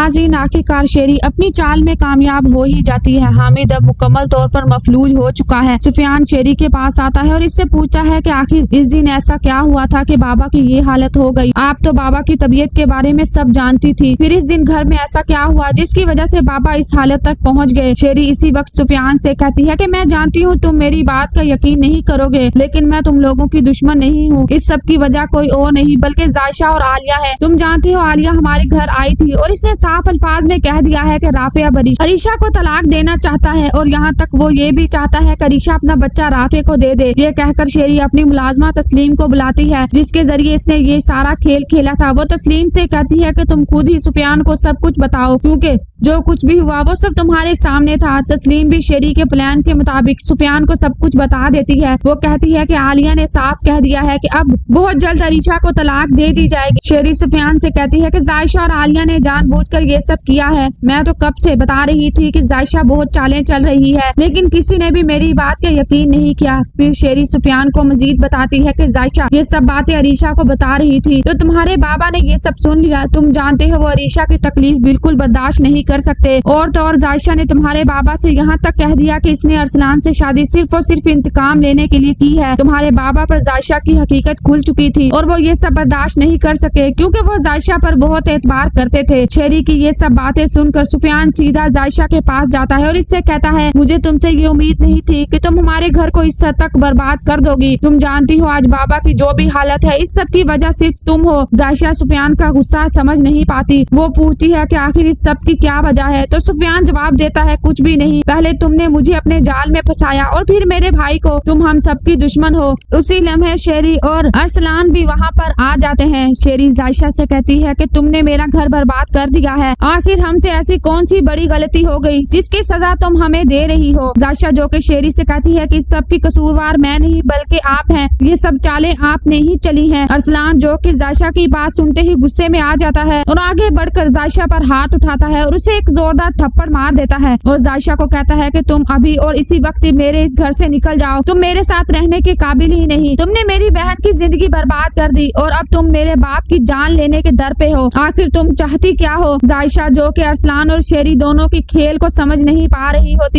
नाज़रीन, आखिरकार शेरी अपनी चाल में कामयाब हो ही जाती है। हामिद अब मुकम्मल तौर पर मफलूज हो चुका है। सुफियान शेरी के पास आता है और इससे पूछता है कि आखिर इस दिन ऐसा क्या हुआ था कि बाबा की ये हालत हो गई। आप तो बाबा की तबीयत के बारे में सब जानती थी, फिर इस दिन घर में ऐसा क्या हुआ जिसकी वजह से बाबा इस हालत तक पहुँच गए। शेरी इसी वक्त सुफियान से कहती है कि मैं जानती हूँ तुम मेरी बात का यकीन नहीं करोगे, लेकिन मैं तुम लोगों की दुश्मन नहीं हूँ। इस सब की वजह कोई और नहीं बल्कि जायशा और आलिया है। तुम जानते हो आलिया हमारे घर आई थी और इसने साफ अल्फाज में कह दिया है कि राफिया अरीशा को तलाक देना चाहता है और यहाँ तक वो ये भी चाहता है कि अरीशा अपना बच्चा राफे को दे दे। ये कहकर शेरी अपनी मुलाजमा तस्लीम को बुलाती है जिसके जरिए इसने ये सारा खेल खेला था। वो तस्लीम से कहती है कि तुम खुद ही सुफियान को सब कुछ बताओ क्योंकि जो कुछ भी हुआ वो सब तुम्हारे सामने था। तस्लीम भी शेरी के प्लान के मुताबिक सुफियान को सब कुछ बता देती है। वो कहती है कि आलिया ने साफ कह दिया है कि अब बहुत जल्द अरीशा को तलाक दे दी जाएगी। शेरी सुफियान से कहती है कि जायशा और आलिया ने जानबूझकर ये सब किया है। मैं तो कब से बता रही थी कि जायशा बहुत चालें चल रही है, लेकिन किसी ने भी मेरी बात का यकीन नहीं किया। फिर शेरी सुफियान को मजीद बताती है कि जायशा ये सब बातें अरीशा को बता रही थी तो तुम्हारे बाबा ने ये सब सुन लिया। तुम जानते हो वो अरीशा की तकलीफ बिल्कुल बर्दाश्त नहीं कर सकते। और तो और जायशा ने तुम्हारे बाबा से यहाँ तक कह दिया कि इसने अरसलान से शादी सिर्फ और सिर्फ इंतकाम लेने के लिए की है। तुम्हारे बाबा पर जायशा की हकीकत खुल चुकी थी और वो ये सब बर्दाश्त नहीं कर सके क्योंकि वो जायशा पर बहुत एतबार करते थे। शेरी की ये सब बातें सुनकर सुफियान सीधा जायशा के पास जाता है और इससे कहता है मुझे तुमसे ये उम्मीद नहीं थी कि तुम हमारे घर को इस हद तक बर्बाद कर दोगी। तुम जानती हो आज बाबा की जो भी हालत है इस सब की वजह सिर्फ तुम हो। जायशा सुफियान का गुस्सा समझ नहीं पाती। वो पूछती है कि आखिर इस सब की क्या वजह है तो सुफियान जवाब देता है कुछ भी नहीं। पहले तुमने मुझे अपने जाल में फंसाया और फिर मेरे भाई को। तुम हम सबकी दुश्मन हो। उसी लम्हे शेरी और अरसलान भी वहाँ पर आ जाते हैं। शेरी जायशा से कहती है कि तुमने मेरा घर बर्बाद कर दिया है। आखिर हमसे ऐसी कौन सी बड़ी गलती हो गई जिसकी सजा तुम हमें दे रही हो। जायशा जो कि शेरी से कहती है कि इस सब की कसूरवार मैं नहीं बल्कि आप हैं। ये सब चालें आपने ही चली हैं। अरसलान जो कि जायशा की बात सुनते ही गुस्से में आ जाता है और आगे बढ़कर जायशा पर हाथ उठाता है और उसे एक जोरदार थप्पड़ मार देता है और जायशा को कहता है कि तुम अभी और इसी वक्त मेरे इस घर से निकल जाओ। तुम मेरे साथ रहने के काबिल ही नहीं। तुमने मेरी बहन की जिंदगी बर्बाद कर दी और अब तुम मेरे बाप की जान लेने के दर पे हो। आखिर तुम चाहती क्या हो। जायशा जो कि अरसलान और शेरी दोनों की खेल को समझ नहीं पा रही होती